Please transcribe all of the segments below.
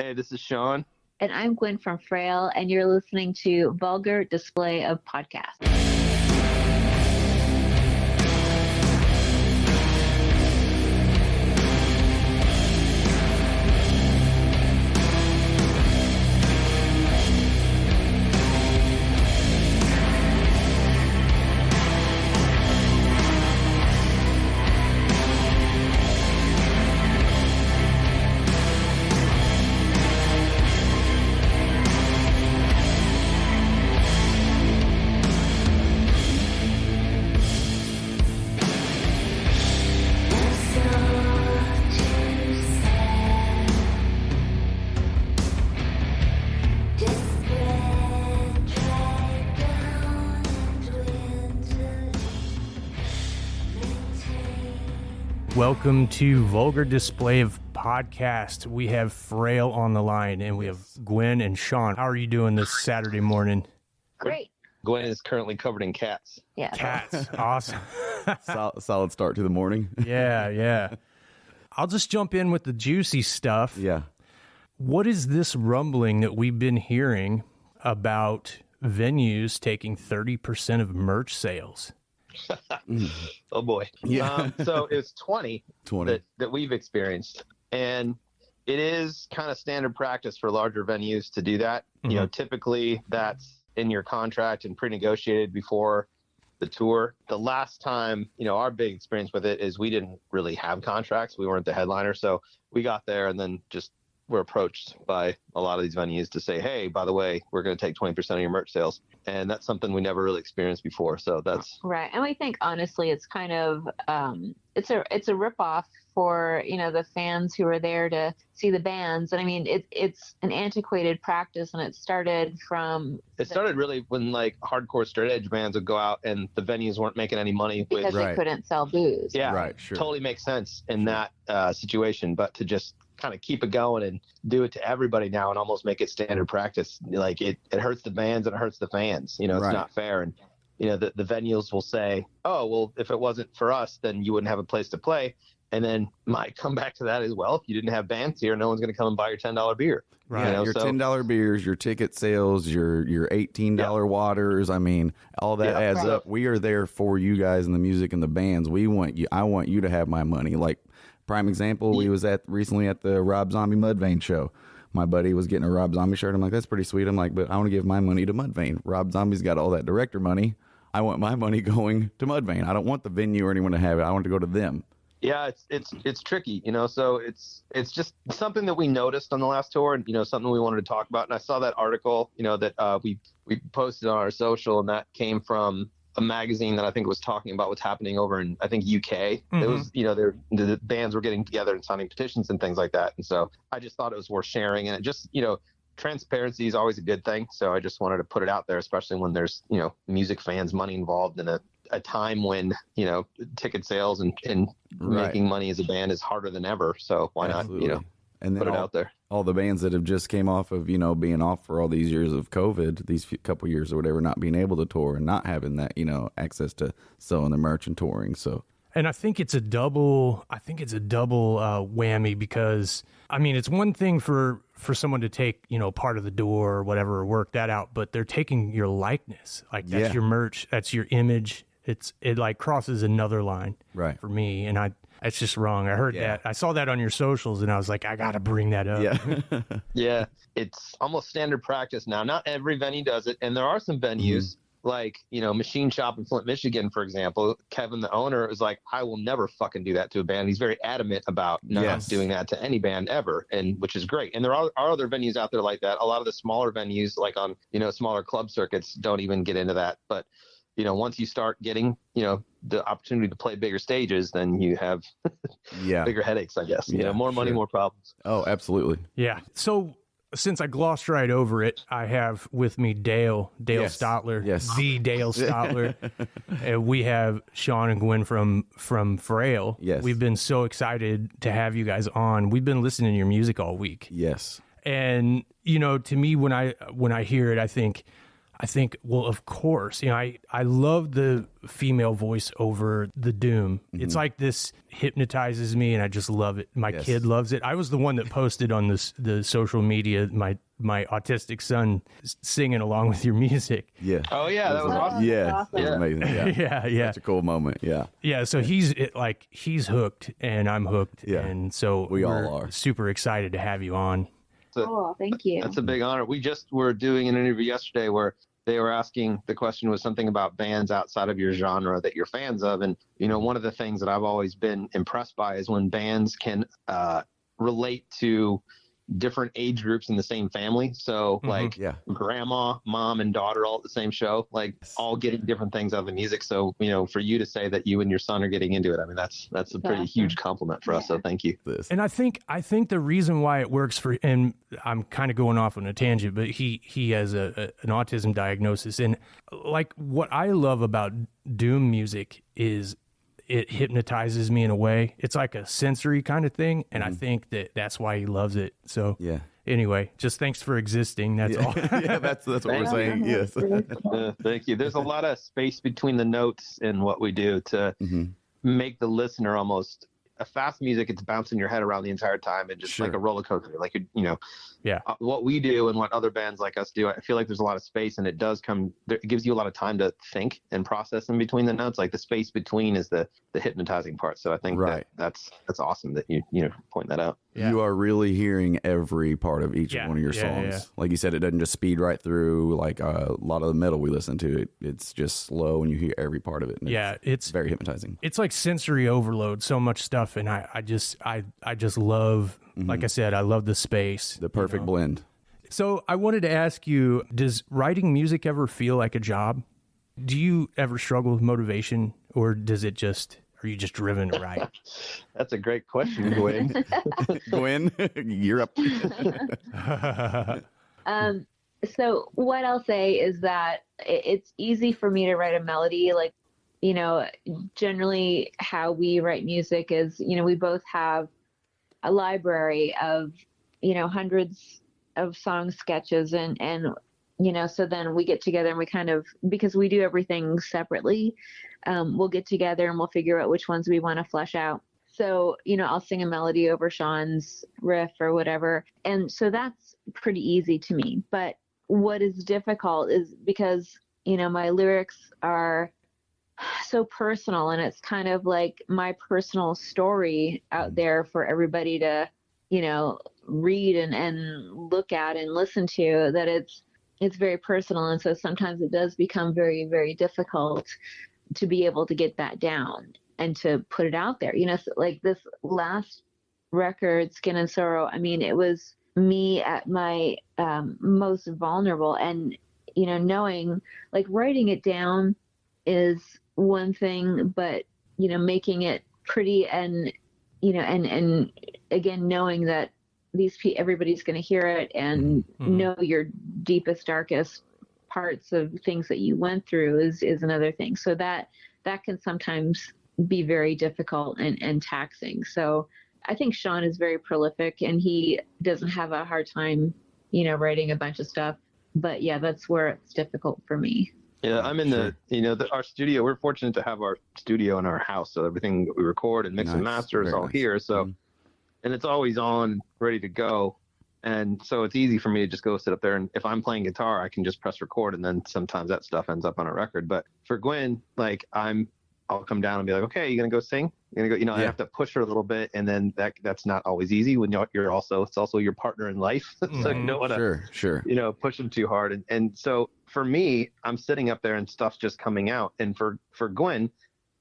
Hey, this is Sean. And I'm Gwen from Frayle, and you're listening to Vulgar Display of Podcast. Welcome to Vulgar Display of Podcast. We have Frayle on the line, and we have Gwen and Sean. How are you doing this Saturday morning? Great. Gwen is currently covered in cats. Yeah. Cats. Awesome. Solid start to the morning. Yeah. I'll just jump in with the juicy stuff. Yeah. What is this rumbling that we've been hearing about venues taking 30% of merch sales? Oh boy. Yeah. So it's 20 that we've experienced, and it is kind of standard practice for larger venues to do that. Mm-hmm. You know, typically that's in your contract and pre-negotiated before the tour. The last time, our big experience with it is we didn't really have contracts. We weren't the headliner, so we got there and then just were approached by a lot of these venues to say, hey, by the way, we're going to take 20% of your merch sales. And that's something we never really experienced before. So that's right. And we think, honestly, it's kind of, it's a ripoff for, the fans who are there to see the bands. And I mean, it's an antiquated practice, and it started really when like hardcore straight edge bands would go out and the venues weren't making any money because they couldn't sell booze. Yeah, right. Sure. Totally makes sense in that situation. But to just kind of keep it going and do it to everybody now and almost make it standard practice, like it hurts the bands and it hurts the fans. It's right. Not fair. And the venues will say, oh well, if it wasn't for us, then you wouldn't have a place to play. And then might come back to that as well. If you didn't have bands here, no one's going to come and buy your $10 beer. Right. Your $10 beers, your ticket sales, your $18 waters. I mean, all that adds up. We are there for you guys and the music and the bands. I want you to have my money. Like, prime example, we was recently at the Rob Zombie Mudvayne show. My buddy was getting a Rob Zombie shirt. I'm like, that's pretty sweet. I'm like, but I want to give my money to Mudvayne. Rob Zombie's got all that director money. I want my money going to Mudvayne. I don't want the venue or anyone to have it. I want it to go to them. Yeah, it's tricky, so it's just something that we noticed on the last tour, and something we wanted to talk about. And I saw that article, that we posted on our social, and that came from a magazine that I think was talking about what's happening over in, I think, UK. Mm-hmm. It was, the bands were getting together and signing petitions and things like that. And so I just thought it was worth sharing, and it just, transparency is always a good thing. So I just wanted to put it out there, especially when there's, music fans, money involved in a time when, ticket sales and right. making money as a band is harder than ever. So why Absolutely. not, and then put it out there. All the bands that have just came off of, being off for all these years of COVID, these couple years or whatever, not being able to tour and not having that, access to selling the merch and touring. So. And I think it's a double whammy, because I mean, it's one thing for someone to take, part of the door or whatever, or work that out, but they're taking your likeness. Like, that's your merch, that's your image. It like crosses another line right. for me. And it's just wrong. I heard that. I saw that on your socials and I was like, I got to bring that up. Yeah. Yeah. It's almost standard practice now. Not every venue does it. And there are some venues like, Machine Shop in Flint, Michigan, for example. Kevin, the owner, is like, I will never fucking do that to a band. He's very adamant about not doing that to any band ever, and which is great. And there are other venues out there like that. A lot of the smaller venues, like on, smaller club circuits, don't even get into that. But once you start getting, the opportunity to play bigger stages, then you have bigger headaches, I guess. More money, more problems. Oh, absolutely. Yeah. So since I glossed right over it, I have with me Dale Stotler, the Dale Stotler. And we have Sean and Gwen from Frayle. Yes. We've been so excited to have you guys on. We've been listening to your music all week. Yes. And, to me, when I hear it, I think, I think, well, of course, I love the female voice over the doom. It's like this hypnotizes me and I just love it. My kid loves it. I was the one that posted on the social media, my autistic son singing along with your music. Yeah. Oh yeah, that was awesome. Yeah. Awesome. That was amazing. Yeah. Yeah. Such a cool moment. Yeah. Yeah, so he's hooked and I'm hooked. Yeah. And so We all we're are. super excited to have you on. Oh, thank you. That's a big honor. We just were doing an interview yesterday where they were asking, the question was something about bands outside of your genre that you're fans of. And, one of the things that I've always been impressed by is when bands can relate to different age groups in the same family. So like grandma, mom, and daughter all at the same show, like all getting different things out of the music. So, for you to say that you and your son are getting into it, I mean, that's a pretty huge compliment for us. So thank you. And I think the reason why it works for, and I'm kind of going off on a tangent, but he has an autism diagnosis. And like what I love about doom music is it hypnotizes me in a way. It's like a sensory kind of thing. And I think that's why he loves it. So anyway, just thanks for existing. That's all. Yeah, that's what we're saying. Yes. Thank you. There's a lot of space between the notes in what we do to make the listener almost fast music. It's bouncing your head around the entire time and just like a roller coaster. Like, what we do and what other bands like us do, I feel like there's a lot of space, and it gives you a lot of time to think and process in between the notes. Like the space between is the hypnotizing part. So I think that's awesome that you point that out. Yeah. You are really hearing every part of each one of your songs. Yeah. Like you said, it doesn't just speed right through like a lot of the metal we listen to. It's just slow and you hear every part of it. It's very hypnotizing. It's like sensory overload, so much stuff. And I just love, like I said, I love the space. The perfect blend. So I wanted to ask you, does writing music ever feel like a job? Do you ever struggle with motivation, or are you just driven to write? That's a great question, Gwen. Gwen, you're up. So what I'll say is that it's easy for me to write a melody. Like, generally how we write music is, we both have a library of, hundreds of song sketches and, so then we get together and we kind of, because we do everything separately, we'll get together and we'll figure out which ones we want to flesh out. So, I'll sing a melody over Sean's riff or whatever. And so that's pretty easy to me. But what is difficult is because, my lyrics are so personal, and it's kind of like my personal story out there for everybody to, read and look at and listen to, that it's very personal. And so sometimes it does become very, very difficult to be able to get that down and to put it out there. So like this last record, Skin and Sorrow, I mean, it was me at my most vulnerable, and, knowing, like, writing it down is one thing, but, making it pretty and, and again, knowing that everybody's going to hear it and know your deepest, darkest parts of things that you went through is another thing. So that can sometimes be very difficult and taxing. So I think Sean is very prolific, and he doesn't have a hard time, writing a bunch of stuff. But yeah, that's where it's difficult for me. Yeah, I'm in our studio. We're fortunate to have our studio in our house, so everything that we record and mix and master is all here. So, and it's always on, ready to go. And so it's easy for me to just go sit up there, and if I'm playing guitar, I can just press record, and then sometimes that stuff ends up on a record. But for Gwen, like I'll come down and be like, okay, you gonna go sing? You're gonna go, I have to push her a little bit, and then that's not always easy when it's also your partner in life. So you don't want to, push them too hard. And so for me, I'm sitting up there and stuff's just coming out. And for Gwen,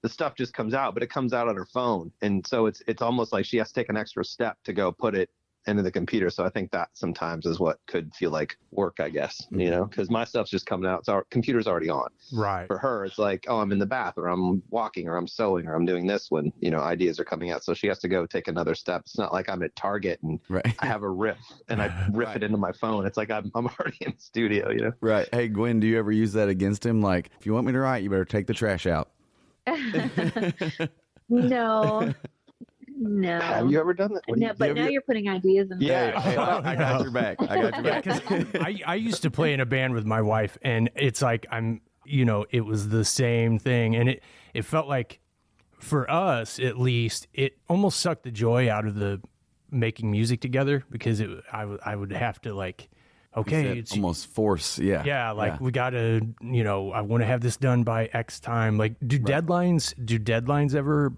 the stuff just comes out, but it comes out on her phone. And so it's almost like she has to take an extra step to go put it into the computer. So I think that sometimes is what could feel like work, I guess, because my stuff's just coming out. So our computer's already on. Right. For her, it's like, oh, I'm in the bath, or I'm walking, or I'm sewing, or I'm doing this when, ideas are coming out. So she has to go take another step. It's not like I'm at Target and I have a riff and I riff it into my phone. It's like I'm already in the studio, Right. Hey, Gwen, do you ever use that against him? Like, if you want me to write, you better take the trash out. No. No. Have you ever done that? No, but now you're putting ideas in. Yeah. Hey, I got your back. I got your back. I used to play in a band with my wife, and it's like it was the same thing, and it felt like, for us at least, it almost sucked the joy out of the making music together, because I would have to, like, okay, it's almost force. Yeah. We gotta, I want to have this done by X time. Like, do deadlines ever,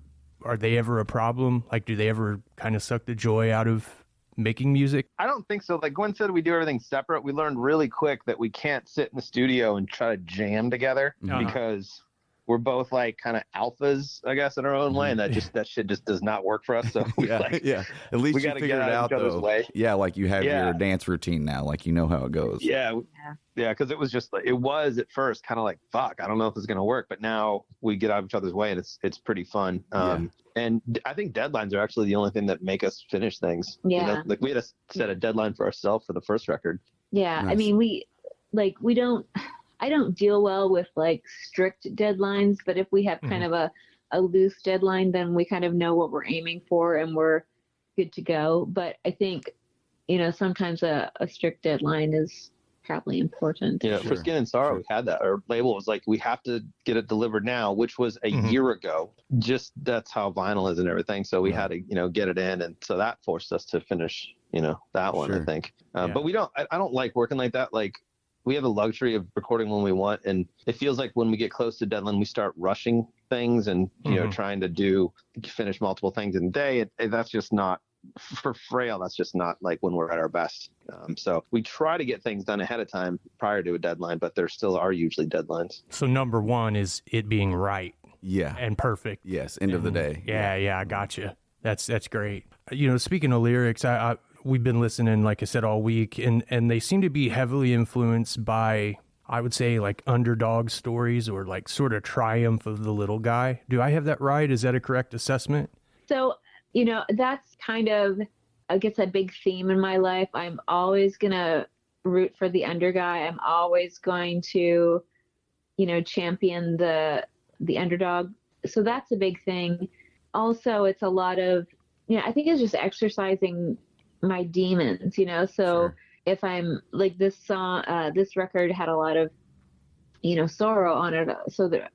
are they ever a problem? Like, do they ever kind of suck the joy out of making music? I don't think so. Like Gwen said, we do everything separate. We learned really quick that we can't sit in the studio and try to jam together because we're both like kind of alphas, I guess, in our own way, and that shit just does not work for us. So At least we you got to figured get it out, out of each other's though. way. Yeah, like you have your dance routine now, like you know how it goes. Yeah, because it was just like, it was at first kind of like, fuck, I don't know if this is gonna work, but now we get out of each other's way, and it's pretty fun. And I think deadlines are actually the only thing that make us finish things. Yeah, like we had to set a deadline for ourselves for the first record. Yeah, Nice. I mean, I don't deal well with like strict deadlines, but if we have kind of a loose deadline, then we kind of know what we're aiming for and we're good to go. But I think, sometimes a strict deadline is probably important. Yeah, for Skin and Sorrow, we had that. Our label was like, we have to get it delivered now, which was a year ago. Just that's how vinyl is and everything. So we had to, get it in. And so that forced us to finish, that one, I think. But I don't like working like that. Like, we have the luxury of recording when we want. And it feels like when we get close to deadline, we start rushing things and, trying to finish multiple things in a day. That's just not, for Frayle, that's just not like when we're at our best. So we try to get things done ahead of time prior to a deadline, but there still are usually deadlines. So number one is it being right. Yeah. And perfect. Yes. End of the day. Yeah. I gotcha. That's great. Speaking of lyrics, we've been listening, like I said, all week, and they seem to be heavily influenced by, I would say, like underdog stories or like sort of triumph of the little guy. Do I have that right? Is that a correct assessment? So, that's kind of, I guess, a big theme in my life. I'm always going to root for the under guy. I'm always going to, champion the underdog. So that's a big thing. Also, it's a lot of, I think it's just exercising my demons, so if I'm like this song, this record had a lot of, sorrow on it,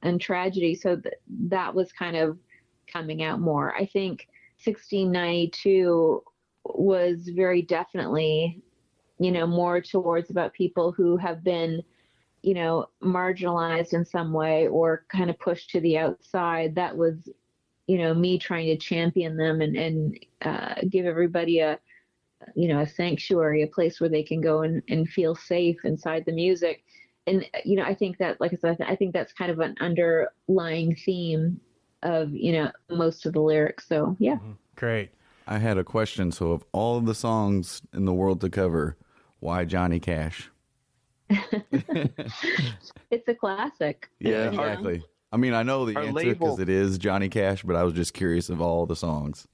and tragedy. So that was kind of coming out more. I think 1692 was very definitely, more towards about people who have been, marginalized in some way or kind of pushed to the outside. That was, me trying to champion them and give everybody a sanctuary, a place where they can go and feel safe inside the music. And, I think that, like I said, I think that's kind of an underlying theme of, most of the lyrics. So, yeah. Great. I had a question. So of all of the songs in the world to cover, why Johnny Cash? It's a classic. Yeah, exactly. I mean, I know the answer because it is Johnny Cash, but I was just curious of all the songs.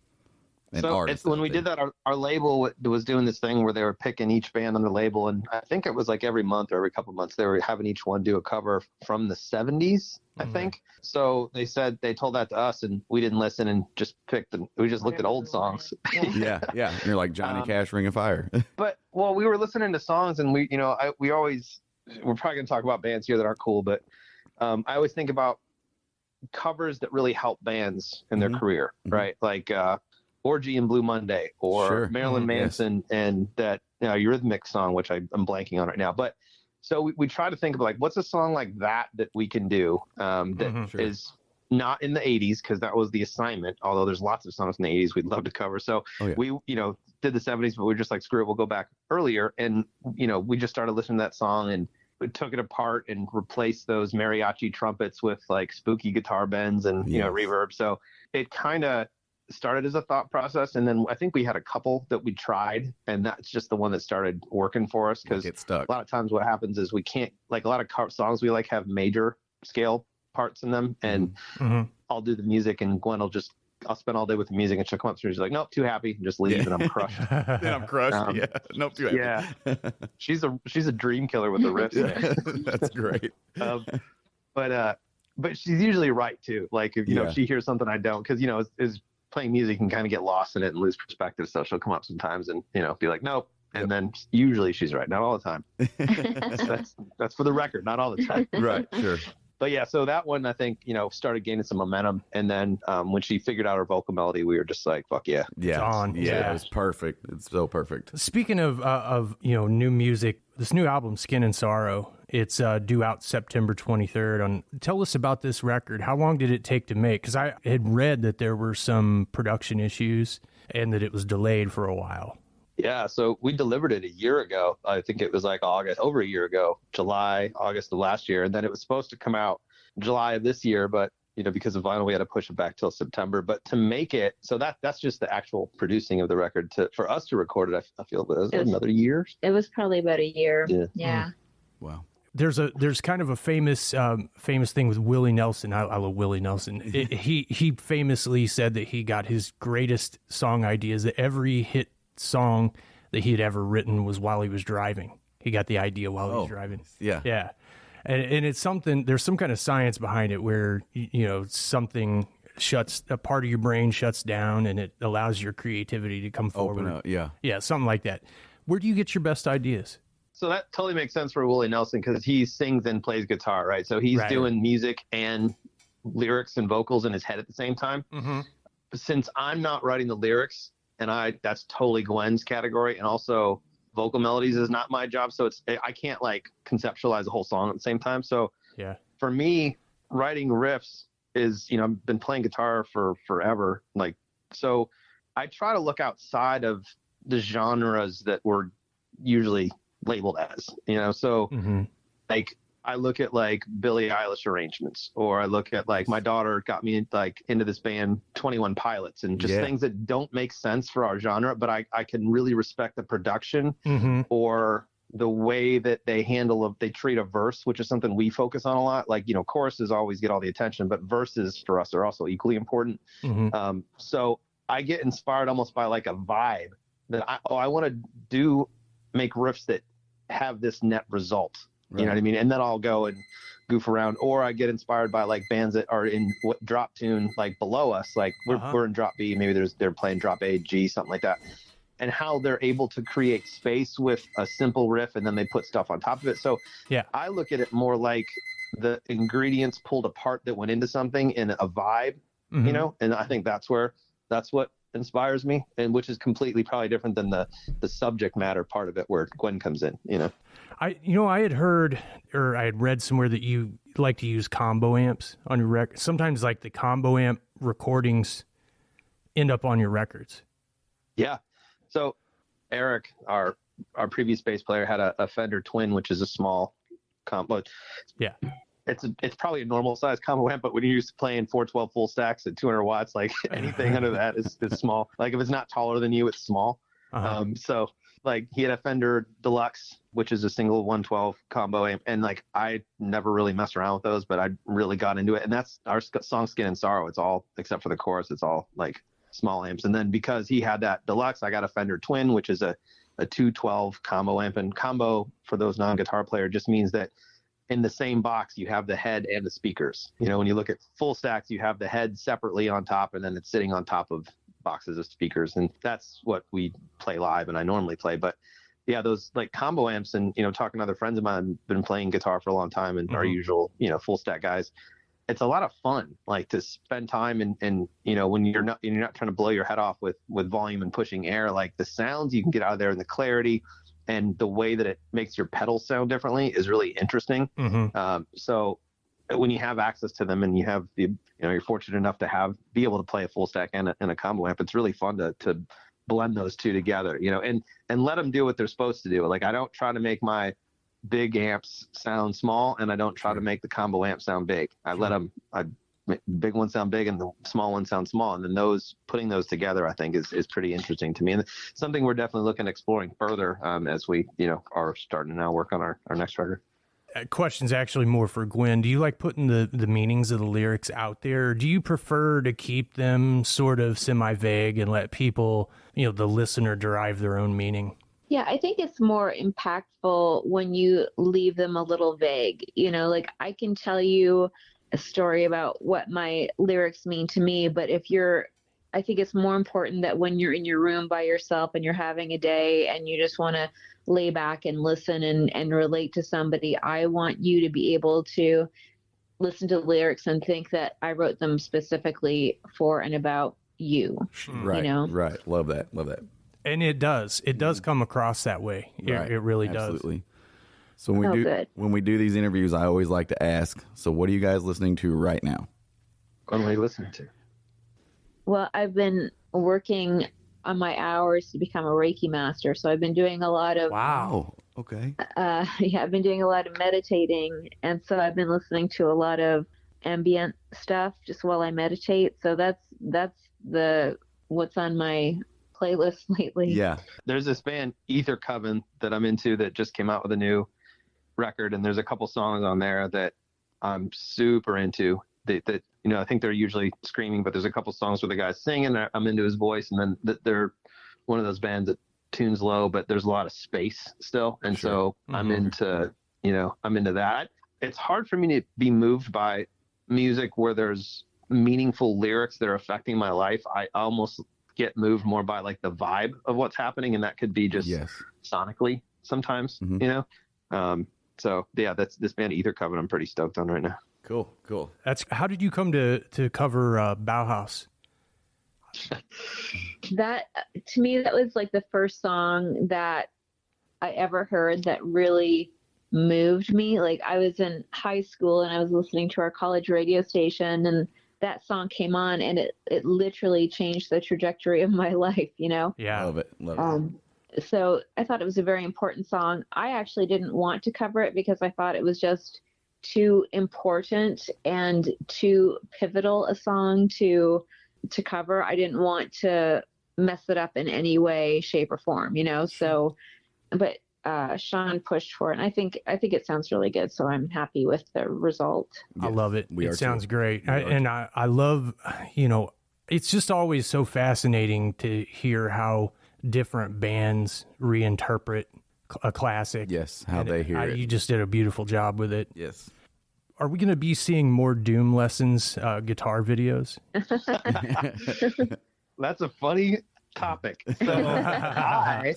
So when we did that, our label was doing this thing where they were picking each band on the label, and I think it was like every month or every couple of months they were having each one do a cover from the 70s, I think. So they told that to us, and we didn't listen and just we just looked at old songs. Yeah. And you're like Johnny Cash, Ring of Fire. But we were listening to songs, and we're probably going to talk about bands here that aren't cool, but I always think about covers that really help bands in their career, right? Like Orgy and Blue Monday, or Marilyn Manson and that Eurythmics song, which I'm blanking on right now. But so we try to think of like, what's a song like that we can do is not in the 80s, because that was the assignment, although there's lots of songs in the 80s we'd love to cover. So we did the 70s, but we were just like, screw it, we'll go back earlier. And we just started listening to that song, and we took it apart and replaced those mariachi trumpets with like spooky guitar bends and reverb. So it kind of started as a thought process, and then I think we had a couple that we tried, and that's just the one that started working for us, because stuck. A lot of times what happens is we can't, like, a lot of songs we like have major scale parts in them, and I'll do the music, and Gwen I'll spend all day with the music, and she'll come up to me, she's like, nope, too happy, and just leave, and I'm crushed. Then I'm crushed. Nope, too happy. Yeah, she's a dream killer with the riffs. That's great. But she's usually right too. Like if if she hears something I don't, because playing music can kind of get lost in it and lose perspective. So she'll come up sometimes and, be like, nope. And then usually she's right. Not all the time. that's for the record, not all the time. Right. Sure. But yeah, so that one, I think, started gaining some momentum. And then when she figured out her vocal melody, we were just like, fuck yeah. Yeah. Yeah. It was perfect. It's so perfect. Speaking of new music, this new album, Skin and Sorrow, it's due out September 23rd. Tell us about this record. How long did it take to make? Because I had read that there were some production issues and that it was delayed for a while. Yeah, so we delivered it a year ago. I think it was like August, over a year ago, July, August of last year. And then it was supposed to come out July of this year, but because of vinyl, we had to push it back till September. But to make it, so that's just the actual producing of the record. For us to record it, I feel it was another year. It was probably about a year. Yeah. Wow. There's kind of a famous thing with Willie Nelson. I love Willie Nelson. He famously said that he got his greatest song ideas, that every hit song that he had ever written was while he was driving. He got the idea while he was driving. Yeah. And it's something, there's some kind of science behind it where, something a part of your brain shuts down and it allows your creativity to come forward. Open up, yeah. Yeah, something like that. Where do you get your best ideas? So that totally makes sense for Willie Nelson because he sings and plays guitar, right? So he's doing music and lyrics and vocals in his head at the same time. Mm-hmm. Since I'm not writing the lyrics, and that's totally Gwen's category, and also vocal melodies is not my job. So I can't like conceptualize a whole song at the same time. So for me, writing riffs is, I've been playing guitar for forever. Like, so I try to look outside of the genres that we're usually labeled as, so like I look at like Billie Eilish arrangements, or I look at like my daughter got me like into this band 21 Pilots, and just things that don't make sense for our genre, but I can really respect the production or the way that they treat a verse, which is something we focus on a lot. Like, choruses always get all the attention, but verses for us are also equally important. So I get inspired almost by like a vibe that I want to make riffs that have this net result. You know what I mean? And then I'll go and goof around, or I get inspired by like bands that are in what drop tune, like below us, like we're in drop B, maybe they're playing drop A, G, something like that. And how they're able to create space with a simple riff, and then they put stuff on top of it. So I look at it more like the ingredients pulled apart that went into something in a vibe, and I think that's what inspires me, and which is completely probably different than the subject matter part of it where Gwen comes in, I had heard, or I had read somewhere that you like to use combo amps on your record. Sometimes like the combo amp recordings end up on your records. Yeah. So Eric, our previous bass player, had a Fender Twin, which is a small combo. Yeah. It's probably a normal size combo amp, but when you're used to playing 412 full stacks at 200 watts, like anything under that is small. Like if it's not taller than you, it's small. So like he had a Fender Deluxe, which is a single 112 combo amp, and like I never really messed around with those, but I really got into it. And that's our song Skin and Sorrow. It's all, except for the chorus, it's all like small amps. And then because he had that Deluxe, I got a Fender Twin, which is a 212 combo amp. And combo, for those non-guitar player, just means that in the same box you have the head and the speakers. When you look at full stacks, you have the head separately on top, and then it's sitting on top of boxes of speakers, and that's what we play live and I normally play. But yeah, those like combo amps, and talking to other friends of mine, been playing guitar for a long time, and our usual full stack guys, it's a lot of fun, like to spend time and when you're not trying to blow your head off with volume and pushing air, like the sounds you can get out of there and the clarity and the way that it makes your pedals sound differently is really interesting. So when you have access to them and you have you're fortunate enough to be able to play a full stack and a combo amp, it's really fun to blend those two together, and let them do what they're supposed to do. Like I don't try to make my big amps sound small, and I don't try to make the combo amp sound big. I let them, big ones sound big and the small ones sound small, and then putting those together, I think is pretty interesting to me, and something we're definitely looking at exploring further as we are starting to now work on our next record. Question's actually more for Gwen. Do you like putting the meanings of the lyrics out there, or do you prefer to keep them sort of semi-vague and let people, the listener, derive their own meaning? Yeah, I think it's more impactful when you leave them a little vague. Like I can tell you a story about what my lyrics mean to me, but if you're I think it's more important that when you're in your room by yourself and you're having a day and you just want to lay back and listen and relate to somebody, I want you to be able to listen to lyrics and think that I wrote them specifically for and about you. Right. You know? Right. Love that. Love that. And it does come across that way. Right. It really Absolutely. does. So when we do these interviews, I always like to ask, so what are you guys listening to right now? What am I listening to? Well, I've been working on my hours to become a Reiki master. So I've been doing a lot of Wow. Oh, okay. I've been doing a lot of meditating, and so I've been listening to a lot of ambient stuff just while I meditate. So that's the what's on my playlist lately. Yeah. There's this band Ether Coven that I'm into that just came out with a new record, and there's a couple songs on there that I'm super into. That I think they're usually screaming, but there's a couple songs where the guy's singing. I'm into his voice, and then they're one of those bands that tunes low, but there's a lot of space still, and so I'm into that. It's hard for me to be moved by music where there's meaningful lyrics that are affecting my life. I almost get moved more by like the vibe of what's happening, and that could be just sonically sometimes, so yeah, that's this band Ether Coven I'm pretty stoked on right now. Cool. That's how did you come to cover Bauhaus? That, to me, that was like the first song that I ever heard that really moved me. Like, I was in high school and I was listening to our college radio station, and that song came on, and it literally changed the trajectory of my life, Yeah. Love it. So I thought it was a very important song. I actually didn't want to cover it because I thought it was just too important and too pivotal a song to cover. I didn't want to mess it up in any way, shape, or form, So, but Sean pushed for it, and I think it sounds really good. So I'm happy with the result. I love it. It sounds great, I love. It's just always so fascinating to hear how different bands reinterpret a classic. Yes, how they hear it. You just did a beautiful job with it. Yes. Are we going to be seeing more Doom Lessons guitar videos? That's a funny topic. So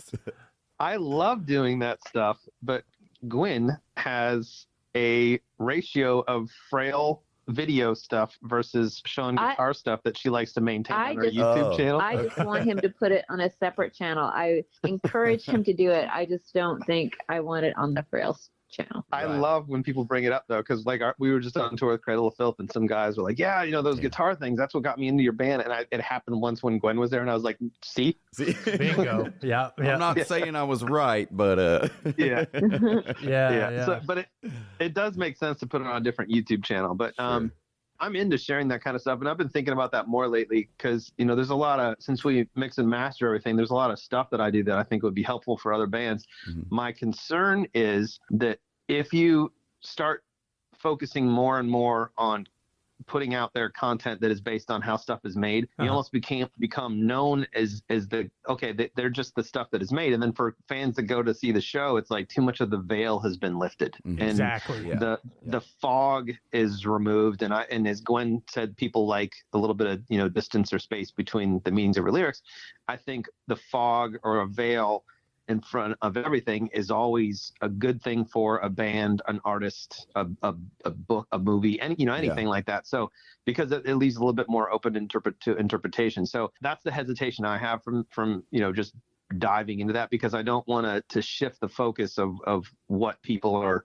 I love doing that stuff, but Gwen has a ratio of Frayle video stuff versus Sean guitar stuff that she likes to maintain on her YouTube channel. I just want him to put it on a separate channel. I encourage him to do it. I just don't think I want it on the Frayle channel. I love when people bring it up though, because we were just on tour with Cradle of Filth, and some guys were like, "Yeah, those guitar things. That's what got me into your band." And it happened once when Gwen was there, and I was like, "See, bingo, yeah." I'm not saying I was right, but yeah. Yeah. So, but it does make sense to put it on a different YouTube channel. But I'm into sharing that kind of stuff, and I've been thinking about that more lately because there's a lot of, since we mix and master everything, there's a lot of stuff that I do that I think would be helpful for other bands. My concern is that if you start focusing more and more on putting out their content that is based on how stuff is made, you almost become known as they're just the stuff that is made, and then for fans that go to see the show, it's like too much of the veil has been lifted, and exactly. The fog is removed, and as Gwen said, people like a little bit of distance or space between the meanings of her lyrics. I think the fog or a veil in front of everything is always a good thing for a band, an artist, a book, a movie, and anything like that. So because it leaves a little bit more open to interpretation. So that's the hesitation I have from just diving into that, because I don't want to shift the focus of what people are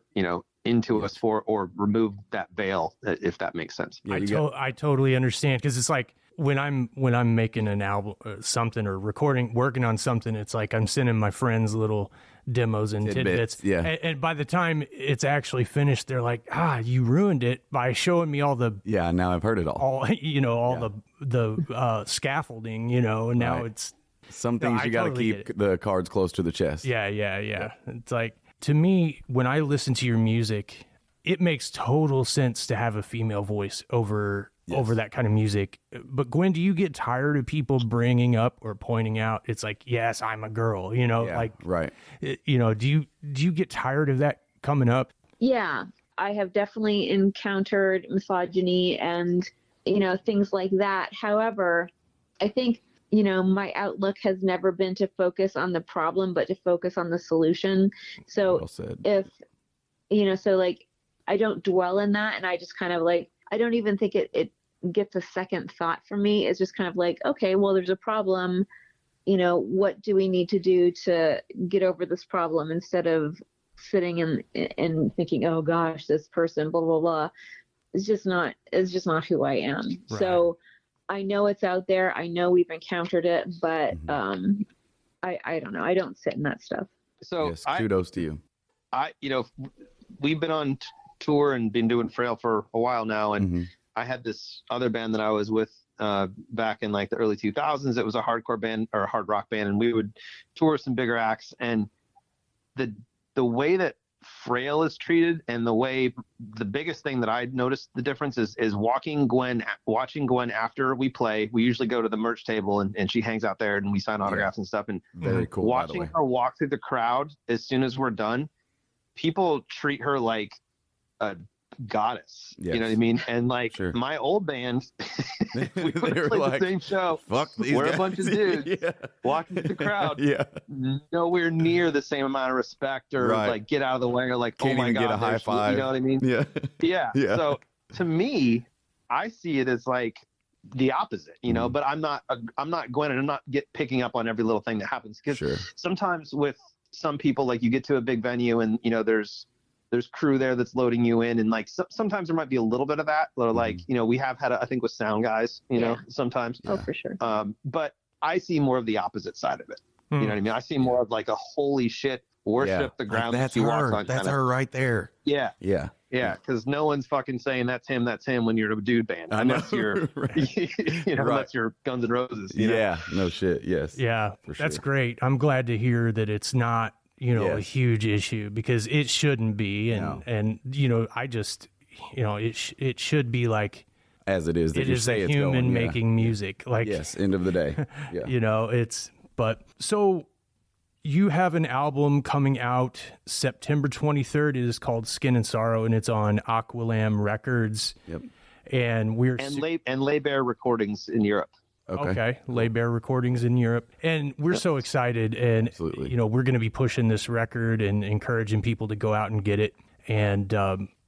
into us for, or remove that veil, if that makes sense. I totally understand, because it's like when I'm making an album, something, or working on something, it's like I'm sending my friends little demos and tidbits. Yeah. And by the time it's actually finished, they're like, you ruined it by showing me all the. Yeah. Now I've heard it all. The scaffolding, and now it's. Some things you got to keep the cards close to the chest. Yeah. It's like, to me, when I listen to your music, it makes total sense to have a female voice over that kind of music. But Gwen, do you get tired of people bringing up or pointing out, it's like, yes, I'm a girl, right. Do you get tired of that coming up? Yeah, I have definitely encountered misogyny and, things like that. However, I think, my outlook has never been to focus on the problem, but to focus on the solution. So Well said. if, so like, I don't dwell in that. And I just kind of like, I don't even think it gets a second thought from me. It's just kind of like, okay, well, there's a problem. What do we need to do to get over this problem, instead of sitting and thinking, oh gosh, this person, blah, blah, blah. It's just not who I am. Right. So I know it's out there. I know we've encountered it, but I don't know. I don't sit in that stuff. So yes, kudos to you. We've been on tour and been doing Frayle for a while now. And I had this other band that I was with back in like the early 2000s. It was a hardcore band or a hard rock band. And we would tour some bigger acts. And the way that Frayle is treated, and the biggest thing that I noticed the difference is watching Gwen after we play. We usually go to the merch table and she hangs out there and we sign autographs and stuff. And very cool. Watching her walk through the crowd as soon as we're done, people treat her like a goddess. Yes. You know what I mean? And like my old band, we would play the same show. Fuck these we're guys. A bunch of dudes walking through the crowd. Nowhere near the same amount of respect or like get out of the way or like, can't oh my even God, get a high five. You know what I mean? Yeah. So to me, I see it as like the opposite, but I'm not Gwen, and I'm not picking up on every little thing that happens, because sometimes with some people, like you get to a big venue and there's crew there that's loading you in, and like sometimes there might be a little bit of that, or like we have had I think with sound guys, sometimes. Oh, for sure. But I see more of the opposite side of it. You know what I mean? I see more of like a holy shit, worship the ground. Like, that's that she her. walks on. That's her right there. Yeah. Yeah. Because no one's fucking saying that's him when you're a dude band, unless you're, unless you're Guns N' Roses. Yeah. No shit. Yes. Yeah. For sure. That's great. I'm glad to hear that it's not, a huge issue, because it shouldn't be. And I just, it should be like, as it is, that you is say a it's human going, making music. Like, yes. End of the day. Yeah. So you have an album coming out September 23rd. It is called Skin and Sorrow, and it's on Aqualam Records. Yep. And Lay Bear Recordings in Europe. Okay. Lay Bear Recordings in Europe. And we're so excited. And, absolutely. We're going to be pushing this record and encouraging people to go out and get it. And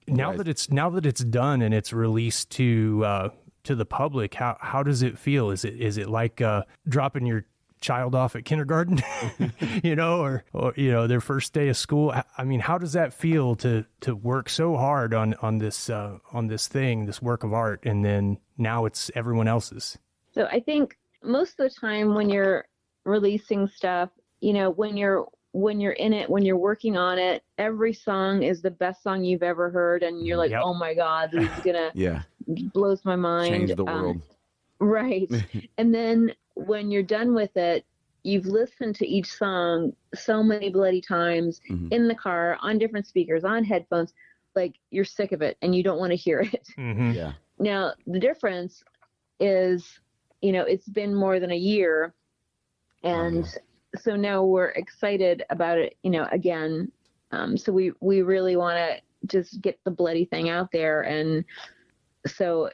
now that it's done and it's released to the public, how does it feel? Is it like dropping your child off at kindergarten, or their first day of school? I mean, how does that feel to work so hard on this thing, this work of art, and then now it's everyone else's? So I think most of the time when you're releasing stuff, when you're in it, when you're working on it, every song is the best song you've ever heard. And you're like, oh my God, this is going to blows my mind. Change the world. Right. And then when you're done with it, you've listened to each song so many bloody times in the car, on different speakers, on headphones, like you're sick of it and you don't want to hear it. Yeah. Now, the difference is, it's been more than a year. And so now we're excited about it, again. So we really want to just get the bloody thing out there. And so,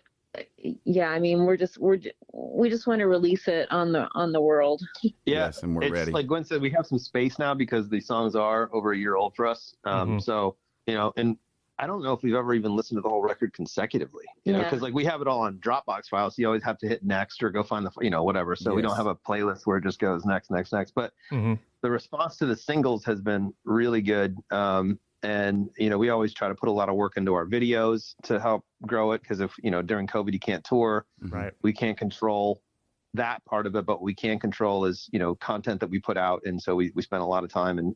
yeah, I mean, we just want to release it on the world. Yeah. Yes, and we're ready. Like Gwen said, we have some space now because the songs are over a year old for us. So, and I don't know if we've ever even listened to the whole record consecutively, because like we have it all on Dropbox files. So you always have to hit next or go find the, whatever. So we don't have a playlist where it just goes next. But the response to the singles has been really good. And, we always try to put a lot of work into our videos to help grow it. Cause if, during COVID, you can't tour, right? We can't control that part of it, but what we can control is, content that we put out. And so we spend a lot of time and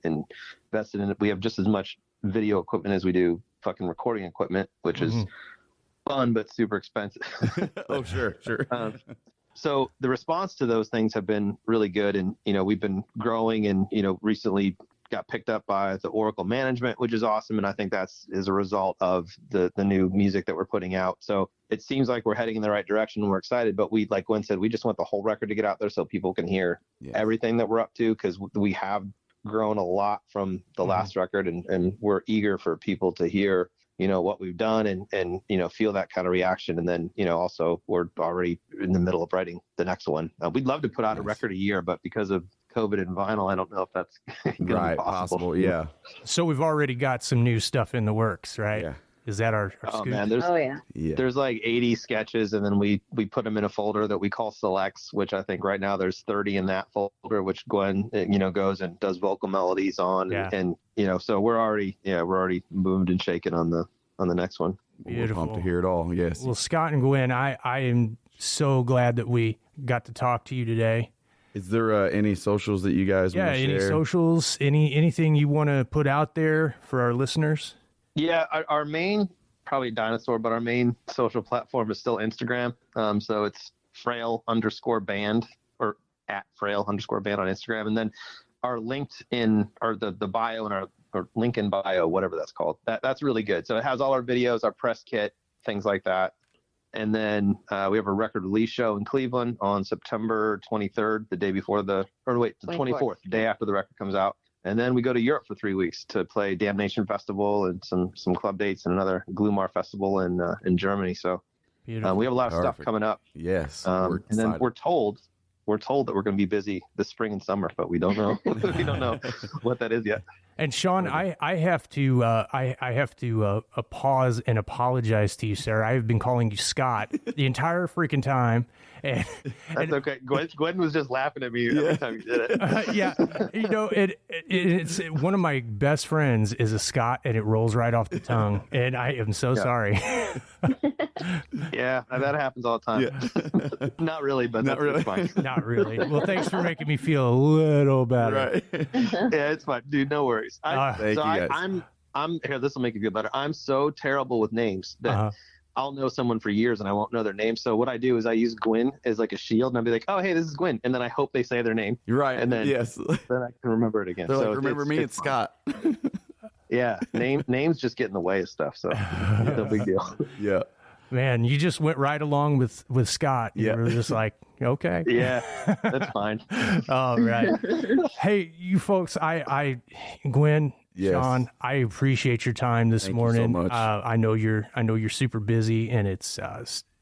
invested in it. We have just as much video equipment as we do fucking recording equipment, which is fun, but super expensive. Oh, sure. So the response to those things have been really good. And, we've been growing and, recently got picked up by the Oracle management, which is awesome. And I think that's as a result of the new music that we're putting out. So it seems like we're heading in the right direction and we're excited, but we, like Gwen said, we just want the whole record to get out there so people can hear everything that we're up to. Cause we have grown a lot from the last record and we're eager for people to hear, what we've done and feel that kind of reaction. And then also we're already in the middle of writing the next one. We'd love to put out a record a year, but because of COVID and vinyl, I don't know if that's gonna be possible. Yeah. So we've already got some new stuff in the works, right? Yeah. Is that our Oh scoop? man, there's like 80 sketches, and then we put them in a folder that we call selects, which I think right now there's 30 in that folder, which Gwen goes and does vocal melodies on. Yeah. And so we're already moved and shaken on the next one. Beautiful. We're pumped to hear it all. Yes. Well, Scott and Gwen, I am so glad that we got to talk to you today. Is there any socials that you guys want to share? Any socials, anything you want to put out there for our listeners? Yeah, our main, probably Dinosaur, but our main social platform is still Instagram. So it's Frayle_band or @Frayle_band on Instagram. And then our LinkedIn or the bio and our link in bio, whatever that's called, that's really good. So it has all our videos, our press kit, things like that. And then we have a record release show in Cleveland on September 23rd, the 24th, the day after the record comes out. And then we go to Europe for 3 weeks to play Damnation Festival and some club dates and another Glumar Festival in Germany. So we have a lot of stuff coming up. Yes. And then we're told that we're going to be busy this spring and summer, but we don't know. We don't know what that is yet. And Sean, I have to pause and apologize to you, sir. I have been calling you Scott the entire freaking time. And that's okay. Gwen was just laughing at me every time you did it. Yeah, it's one of my best friends is a Scott, and it rolls right off the tongue. And I am so sorry. Yeah, that happens all the time. Yeah. Not really, but not really. Fine. Not really. Well, thanks for making me feel a little better. Right. Yeah, it's fine, dude. No worries. Thank you guys. I'm here. This will make you feel better. I'm so terrible with names that I'll know someone for years and I won't know their name. So what I do is I use Gwen as like a shield, and I'll be like, "Oh, hey, this is Gwen," and then I hope they say their name. You're right. And then then I can remember it again. So like, remember me, it's Scott. Yeah, names just get in the way of stuff. So no big deal. Yeah. Man, you just went right along with Scott. You were just like, okay. Yeah, that's fine. All right. Hey, you folks, Gwen, Yes. Sean, I appreciate your time this morning. You so much. I know you're super busy, and it's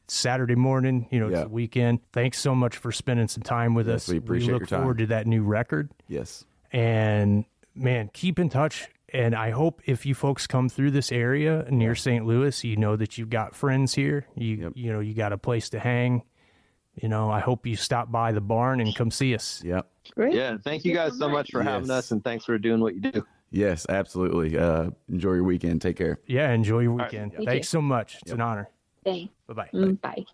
Saturday morning. It's the weekend. Thanks so much for spending some time with us. We appreciate look your time. forward to that new record. Yes. And man, keep in touch. And I hope if you folks come through this area near St. Louis, you know that you've got friends here. You got a place to hang. I hope you stop by the barn and come see us. Yep. Great. Yeah, thank you guys so much for having us, and thanks for doing what you do. Yes, absolutely. Enjoy your weekend. Take care. Yeah, enjoy your weekend. Right. Thanks so much. It's an honor. Thanks. Bye-bye. Bye.